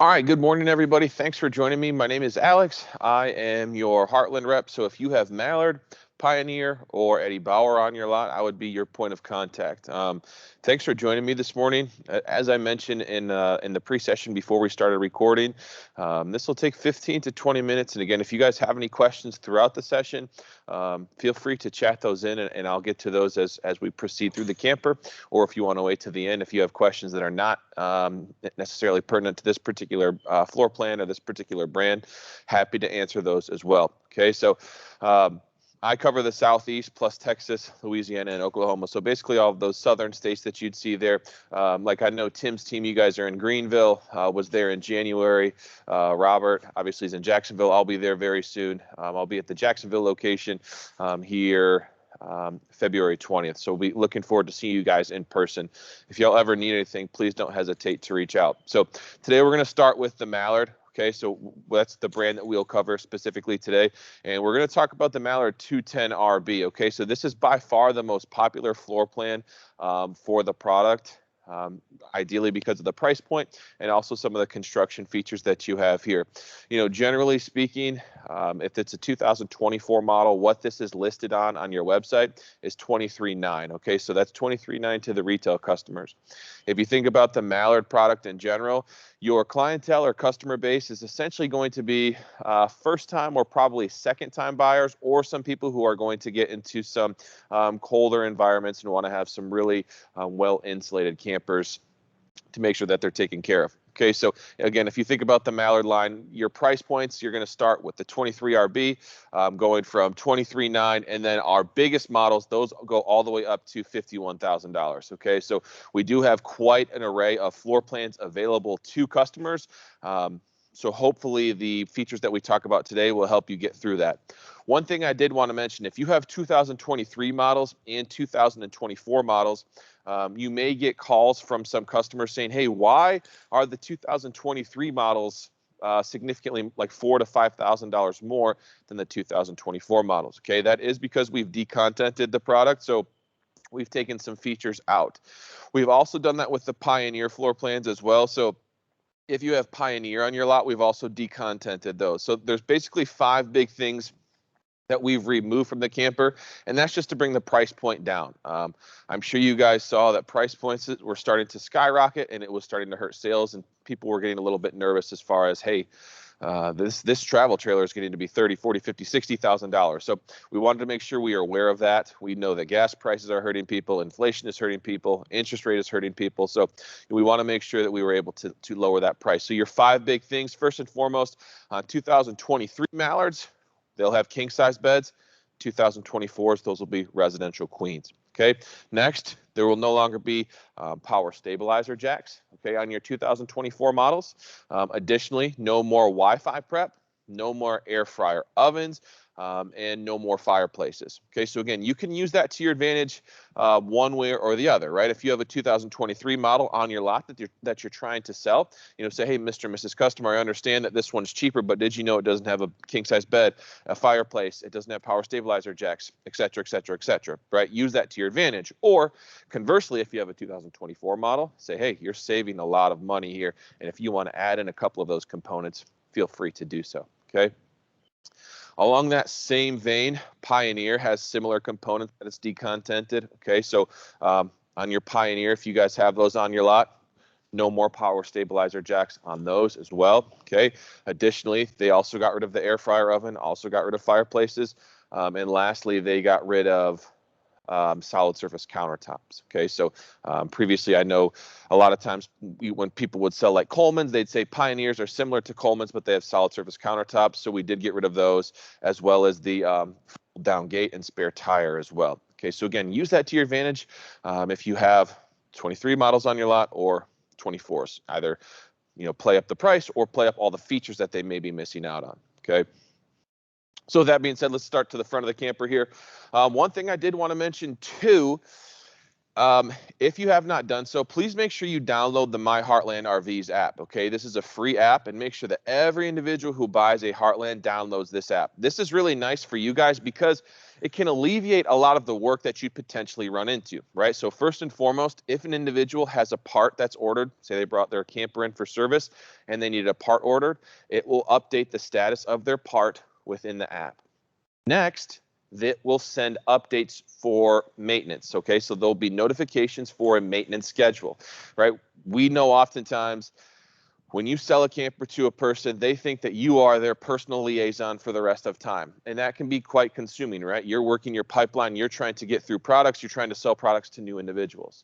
All right, good morning, everybody. Thanks for joining me. My name is Alex. I am your Heartland rep. So if you have Mallard, Pioneer, or Eddie Bauer on your lot, I would be your point of contact. Thanks for joining me this morning. As I mentioned in the pre-session before we started recording, this will take 15 to 20 minutes. And again, if you guys have any questions throughout the session, feel free to chat those in, and I'll get to those as we proceed through the camper. Or if you want to wait to the end, if you have questions that are not necessarily pertinent to this particular floor plan or this particular brand, happy to answer those as well. Okay, so I cover the Southeast plus Texas, Louisiana, and Oklahoma. So basically all of those southern states that you'd see there. Like I know Tim's team, you guys are in Greenville, was there in January. Robert obviously is in Jacksonville. I'll be there very soon. I'll be at the Jacksonville location here February 20th. So we'll be looking forward to seeing you guys in person. If y'all ever need anything, please don't hesitate to reach out. So today we're going to start with the Mallard. Okay, so that's the brand that we'll cover specifically today. And we're going to talk about the Mallard 210RB. Okay, so this is by far the most popular floor plan for the product. Ideally because of the price point and also some of the construction features that you have here. You know, generally speaking, if it's a 2024 model, what this is listed on your website is $23,900. Okay, so that's $23,900 to the retail customers. If you think about the Mallard product in general, your clientele or customer base is essentially going to be first-time or probably second-time buyers, or some people who are going to get into some colder environments and want to have some really well-insulated campers to make sure that they're taken care of. Okay, so again, if you think about the Mallard line, your price points, you're going to start with the 23RB, going from $23,900, and then our biggest models, those go all the way up to $51,000. Okay, so we do have quite an array of floor plans available to customers. So hopefully the features that we talk about today will help you get through that. One thing I did want to mention, if you have 2023 models and 2024 models, you may get calls from some customers saying, hey, why are the 2023 models significantly like $4,000 to $5,000 more than the 2024 models? Okay, that is because we've decontented the product. So we've taken some features out. We've also done that with the Pioneer floor plans as well. So if you have Pioneer on your lot, we've also decontented those. So there's basically 5 big things that we've removed from the camper, and that's just to bring the price point down. I'm sure you guys saw that price points were starting to skyrocket, and it was starting to hurt sales, and people were getting a little bit nervous as far as, hey, this travel trailer is getting to be $30,000, $40,000, $50,000, $60,000. So we wanted to make sure we are aware of that. We know that gas prices are hurting people, inflation is hurting people, interest rate is hurting people. So we want to make sure that we were able to lower that price. So your 5 big things, first and foremost, 2023 Mallards, they'll have king size beds. 2024s, those will be residential queens. Okay, next, there will no longer be power stabilizer jacks, okay, on your 2024 models. Additionally, no more Wi-Fi prep, no more air fryer ovens, and no more fireplaces. Okay, so again, you can use that to your advantage one way or the other, right? If you have a 2023 model on your lot that you're trying to sell, you know, say, hey, Mr. and Mrs. Customer, I understand that this one's cheaper, but did you know it doesn't have a king size bed, a fireplace, it doesn't have power stabilizer jacks, et cetera, et cetera, et cetera, right? Use that to your advantage. Or conversely, if you have a 2024 model, say, hey, you're saving a lot of money here, and if you want to add in a couple of those components, feel free to do so. Okay. Along that same vein, Pioneer has similar components that it's decontented. Okay, so on your Pioneer, if you guys have those on your lot, no more power stabilizer jacks on those as well. Okay, additionally, they also got rid of the air fryer oven, also got rid of fireplaces, and lastly, they got rid of solid surface countertops. Okay, so previously I know a lot of times when people would sell like Coleman's, they'd say Pioneers are similar to Coleman's, but they have solid surface countertops. So we did get rid of those, as well as the down gate and spare tire as well. Okay, so again, use that to your advantage if you have 23 models on your lot or 24s. Either, you know, play up the price or play up all the features that they may be missing out on. Okay. So with that being said, let's start to the front of the camper here. One thing I did want to mention too, if you have not done so, please make sure you download the My Heartland RVs app. Okay, this is a free app, and make sure that every individual who buys a Heartland downloads this app. This is really nice for you guys because it can alleviate a lot of the work that you potentially run into, right? So first and foremost, if an individual has a part that's ordered, say they brought their camper in for service and they needed a part ordered, it will update the status of their part within the app. Next, that will send updates for maintenance, okay? So there'll be notifications for a maintenance schedule, right? We know oftentimes when you sell a camper to a person, they think that you are their personal liaison for the rest of time. And that can be quite consuming, right? You're working your pipeline, you're trying to get through products, you're trying to sell products to new individuals.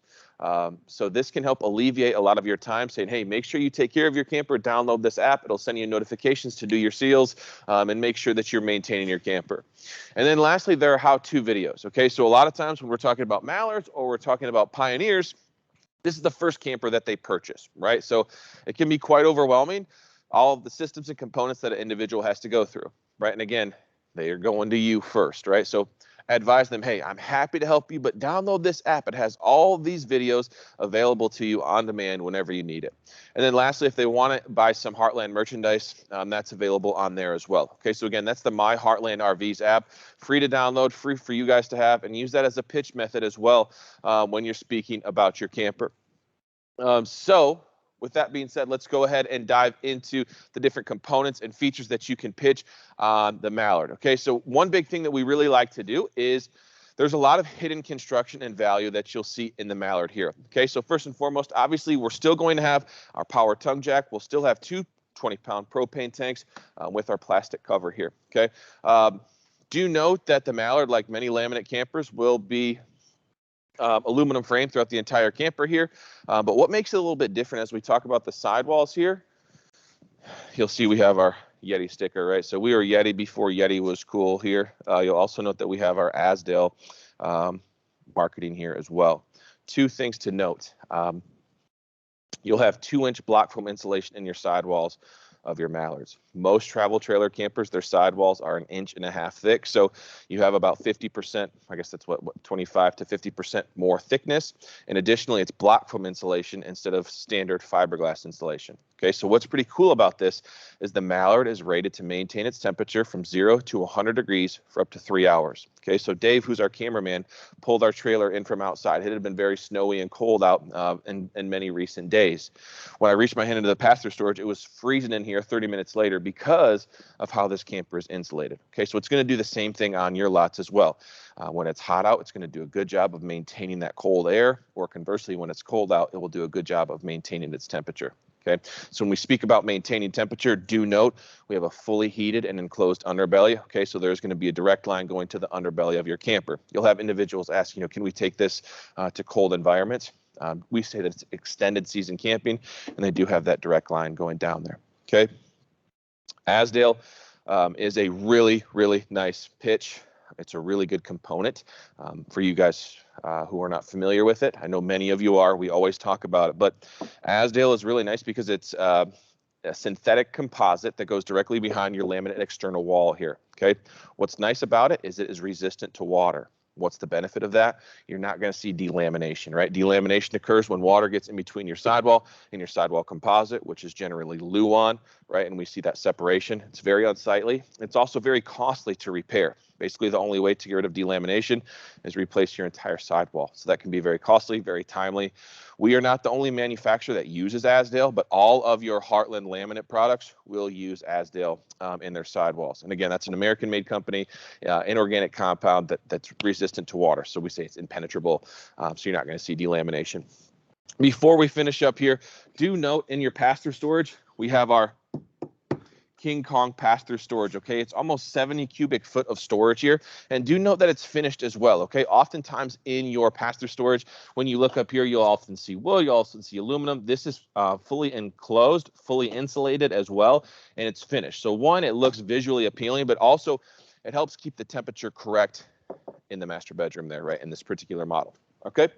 So this can help alleviate a lot of your time saying, hey, make sure you take care of your camper, download this app. It'll send you notifications to do your seals and make sure that you're maintaining your camper. And then lastly, there are how-to videos, okay? So a lot of times when we're talking about Mallards or we're talking about Pioneers, this is the first camper that they purchase, right? So it can be quite overwhelming, all of the systems and components that an individual has to go through, right? And again, they are going to you first, right? So advise them, hey, I'm happy to help you, but download this app. It has all these videos available to you on demand whenever you need it. And then lastly, if they want to buy some Heartland merchandise, that's available on there as well. Okay, so again, that's the My Heartland RVs app, free to download, free for you guys to have, and use that as a pitch method as well when you're speaking about your camper. So with that being said, let's go ahead and dive into the different components and features that you can pitch on the Mallard. Okay, so one big thing that we really like to do is there's a lot of hidden construction and value that you'll see in the Mallard here. Okay, so first and foremost, obviously, we're still going to have our power tongue jack. We'll still have two 20-pound propane tanks with our plastic cover here. Okay, do note that the Mallard, like many laminate campers, will be aluminum frame throughout the entire camper here. But what makes it a little bit different as we talk about the sidewalls here, you'll see we have our Yeti sticker, right? So we were Yeti before Yeti was cool here. You'll also note that we have our Asdale marketing here as well. Two things to note. You'll have 2-inch block foam insulation in your sidewalls of your Mallards. Most travel trailer campers, their sidewalls are 1.5 inches thick. So you have about 50%, I guess that's what 25 to 50% more thickness. And additionally, it's block foam insulation instead of standard fiberglass insulation. Okay, so what's pretty cool about this is the Mallard is rated to maintain its temperature from 0 to 100 degrees for up to 3 hours. Okay, so Dave, who's our cameraman, pulled our trailer in from outside. It had been very snowy and cold out in many recent days. When I reached my hand into the pass-through storage, it was freezing in here 30 minutes later because of how this camper is insulated. Okay, so it's going to do the same thing on your lots as well. When it's hot out, it's going to do a good job of maintaining that cold air, or conversely, when it's cold out, it will do a good job of maintaining its temperature. Okay, so when we speak about maintaining temperature, do note we have a fully heated and enclosed underbelly. Okay, so there's going to be a direct line going to the underbelly of your camper. You'll have individuals ask, can we take this to cold environments? We say that it's extended season camping, and they do have that direct line going down there. Okay, Asdale is a really, really nice pitch. It's a really good component for you guys who are not familiar with it. I know many of you are. We always talk about it, but Asdale is really nice because it's a synthetic composite that goes directly behind your laminate external wall here. Okay, what's nice about it is it is resistant to water. What's the benefit of that? You're not going to see delamination, right? Delamination occurs when water gets in between your sidewall and your sidewall composite, which is generally Luan, right? And we see that separation. It's very unsightly. It's also very costly to repair. Basically, the only way to get rid of delamination is replace your entire sidewall. So that can be very costly, very timely. We are not the only manufacturer that uses Asdale, but all of your Heartland laminate products will use Asdale in their sidewalls. And again, that's an American-made company, inorganic compound that's resistant to water. So we say it's impenetrable, so you're not going to see delamination. Before we finish up here, do note in your pass-through storage, we have our King Kong pass-through storage. Okay, it's almost 70 cubic foot of storage here, and do note that it's finished as well. Okay, oftentimes in your pass-through storage, when you look up here, you'll often see wood, you'll also see aluminum. This is fully enclosed, fully insulated as well, and it's finished. So one, it looks visually appealing, but also it helps keep the temperature correct in the master bedroom there, right, in this particular model. Okay,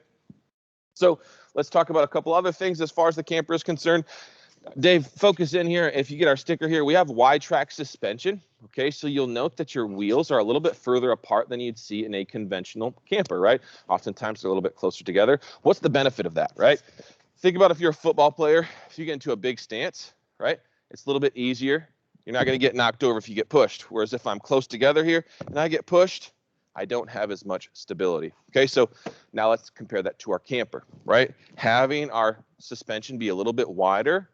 so let's talk about a couple other things as far as the camper is concerned. Dave, focus in here. If you get our sticker here, we have wide track suspension. Okay, so you'll note that your wheels are a little bit further apart than you'd see in a conventional camper, right? Oftentimes they're a little bit closer together. What's the benefit of that, right? Think about if you're a football player, if you get into a big stance, right? It's a little bit easier. You're not going to get knocked over if you get pushed. Whereas if I'm close together here and I get pushed, I don't have as much stability. Okay, so now let's compare that to our camper, right? Having our suspension be a little bit wider,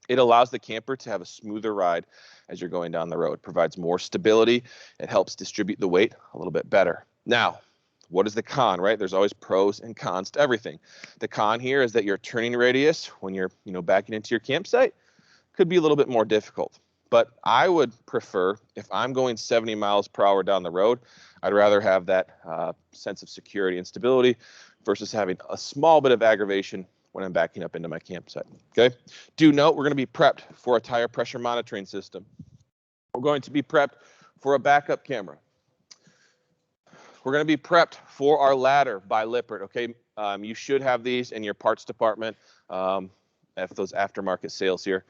it allows the camper to have a smoother ride as you're going down the road, provides more stability. It helps distribute the weight a little bit better. Now, what is the con, right? There's always pros and cons to everything. The con here is that your turning radius when you're, backing into your campsite could be a little bit more difficult. But I would prefer, if I'm going 70 miles per hour down the road, I'd rather have that sense of security and stability versus having a small bit of aggravation when I'm backing up into my campsite. Okay. Do note we're going to be prepped for a tire pressure monitoring system. We're going to be prepped for a backup camera. We're going to be prepped for our ladder by Lippert. Okay. You should have these in your parts department at those aftermarket sales here.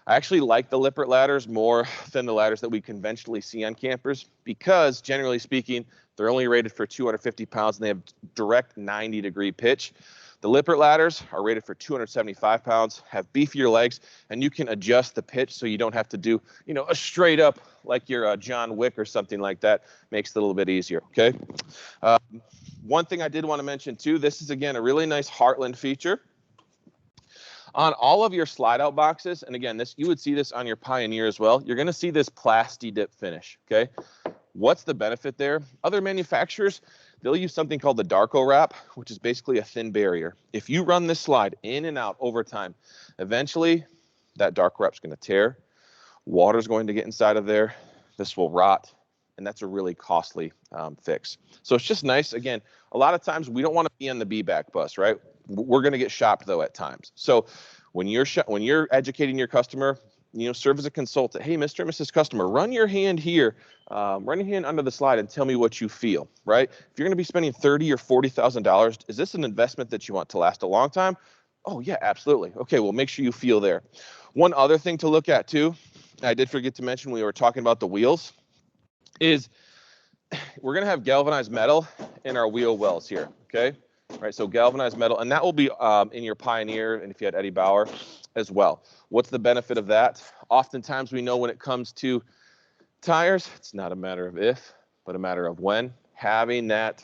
I actually like the Lippert ladders more than the ladders that we conventionally see on campers because, generally speaking, they're only rated for 250 pounds and they have direct 90-degree pitch. The Lippert ladders are rated for 275 pounds, have beefier legs, and you can adjust the pitch so you don't have to do, a straight up like you're John Wick or something like that. Makes it a little bit easier, okay? One thing I did want to mention too, this is again a really nice Heartland feature. On all of your slide out boxes, and again, you would see this on your Pioneer as well, you're going to see this Plasti Dip finish, okay? What's the benefit there? Other manufacturers, they'll use something called the Darko wrap, which is basically a thin barrier. If you run this slide in and out over time, eventually that Darko wrap's going to tear, water's going to get inside of there, this will rot, and that's a really costly fix. So it's just nice. Again, a lot of times we don't want to be on the B-back bus, right? We're going to get shopped though at times. So when you're educating your customer, serve as a consultant. Hey, Mr. and Mrs. Customer, run your hand here, run your hand under the slide and tell me what you feel, right? If you're going to be spending $30,000 or $40,000, is this an investment that you want to last a long time? Oh yeah, absolutely. Okay, well, make sure you feel there. One other thing to look at too, I did forget to mention when we were talking about the wheels, is we're going to have galvanized metal in our wheel wells here, okay? Right, so galvanized metal, and that will be in your Pioneer, and if you had Eddie Bauer as well. What's the benefit of that? Oftentimes we know when it comes to tires, it's not a matter of if, but a matter of when. Having that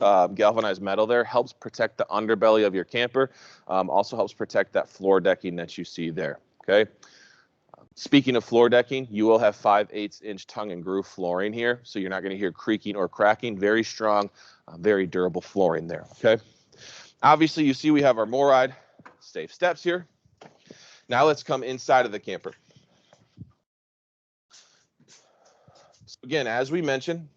galvanized metal there helps protect the underbelly of your camper, also helps protect that floor decking that you see there, okay? Speaking of floor decking, you will have 5/8" tongue and groove flooring here, so you're not going to hear creaking or cracking. Very strong, very durable flooring there, okay? Obviously, you see we have our MORryde safe steps here. Now let's come inside of the camper. So again, as we mentioned,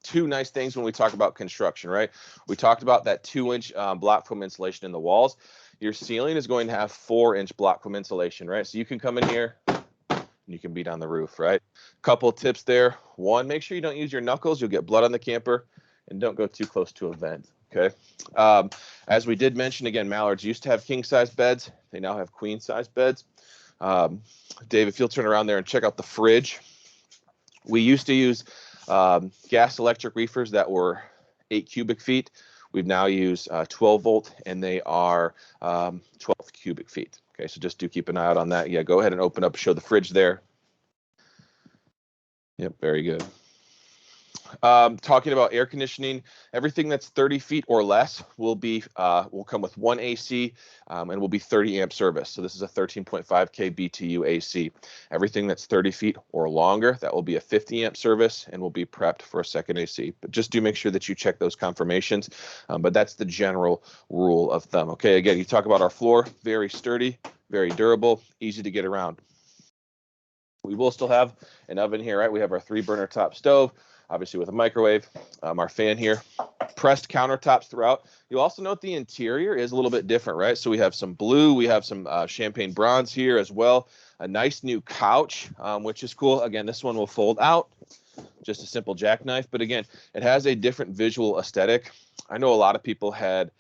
two nice things when we talk about construction, right? We talked about that 2-inch block foam insulation in the walls. Your ceiling is going to have 4-inch block foam insulation, right? So you can come in here and you can beat on the roof, right? Couple tips there. One, make sure you don't use your knuckles. You'll get blood on the camper, and don't go too close to a vent, okay? As we did mention, again, Mallards used to have king-size beds. They now have queen-size beds. Dave, if you'll turn around there and check out the fridge. We used to use gas electric reefers that were 8 cubic feet. We've now used 12 volt, and they are 12 cubic feet. Okay, so just do keep an eye out on that. Yeah, go ahead and open up, show the fridge there. Yep, very good. Talking about air conditioning, everything that's 30 feet or less will come with 1 AC and will be 30 amp service. So this is a 13.5K BTU AC. Everything that's 30 feet or longer, that will be a 50 amp service and will be prepped for a second AC. But just do make sure that you check those confirmations. But that's the general rule of thumb. Okay, again, you talk about our floor, very sturdy, very durable, easy to get around. We will still have an oven here, right? We have our 3-burner top stove, obviously with a microwave, our fan here, pressed countertops throughout. You'll also note the interior is a little bit different, right? So we have some blue, we have some champagne bronze here as well, a nice new couch, which is cool. Again, this one will fold out, just a simple jackknife, but again, it has a different visual aesthetic. I know a lot of people had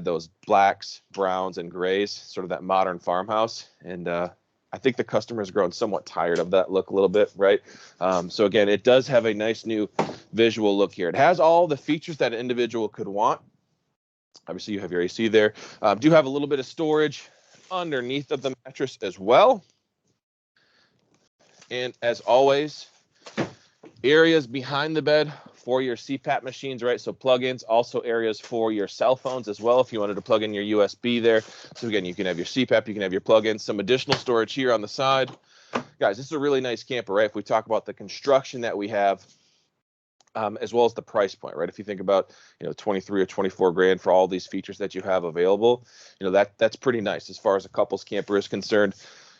those blacks, browns, and grays, sort of that modern farmhouse, and I think the customer has grown somewhat tired of that look a little bit, right? So again, it does have a nice new visual look here. It has all the features that an individual could want. Obviously, you have your AC there. Do have a little bit of storage underneath of the mattress as well. And as always, Areas behind the bed for your CPAP machines, right? So plugins, also areas for your cell phones as well, if you wanted to plug in your USB there. So again, you can have your CPAP, you can have your plugins, some additional storage here on the side. Guys, this is a really nice camper, right? If we talk about the construction that we have, as well as the price point, right? If you think about, 23 or 24 grand for all these features that you have available, that's pretty nice as far as a couples camper is concerned.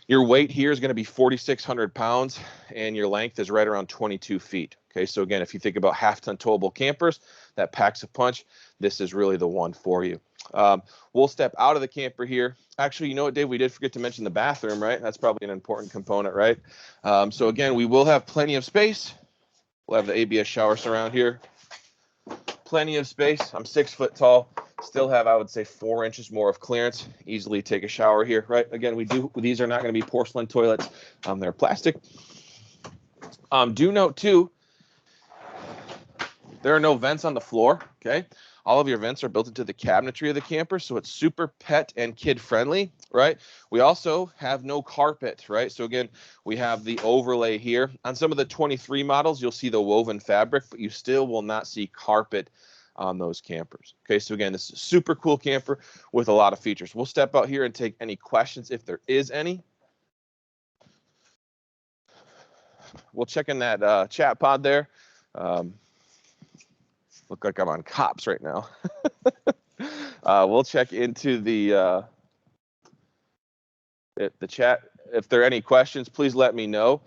Your weight here is going to be 4,600 pounds, and your length is right around 22 feet. Okay, so again, if you think about half-ton towable campers, that packs a punch. This is really the one for you. We'll step out of the camper here. Actually, you know what, Dave? We did forget to mention the bathroom, right? That's probably an important component, right? So again, we will have plenty of space. We'll have the ABS shower surround here. Plenty of space. I'm 6 foot tall. Still have, I would say, 4 inches more of clearance. Easily take a shower here, right? Again, these are not going to be porcelain toilets. They're plastic. Do note too, there are no vents on the floor. Okay, all of your vents are built into the cabinetry of the camper, so it's super pet and kid friendly, right? We also have no carpet, right? So again, we have the overlay here. On some of the 23 models, you'll see the woven fabric, but you still will not see carpet on those campers. Okay, so again, this is a super cool camper with a lot of features. We'll step out here and take any questions if there is any. We'll check in that chat pod there. Look like I'm on Cops right now. We'll check into the chat. If there are any questions, please let me know.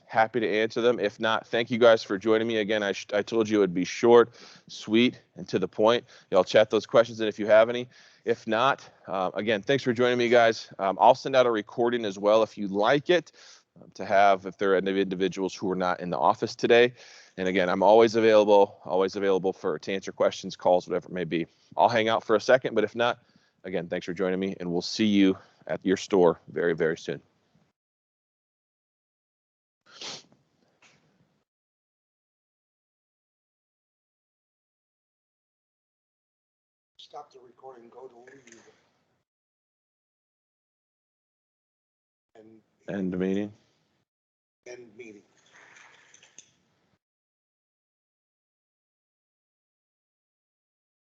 Happy to answer them. If not, thank you guys for joining me. Again, I told you it would be short, sweet, and to the point. Y'all chat those questions in if you have any. If not, again, thanks for joining me, guys. I'll send out a recording as well if you like it, to have if there are individuals who are not in the office today. And again, I'm always available to answer questions, calls, whatever it may be. I'll hang out for a second, but if not, again, thanks for joining me, and we'll see you at your store very, very soon. Stop the recording, go to leave. End meeting. End meeting.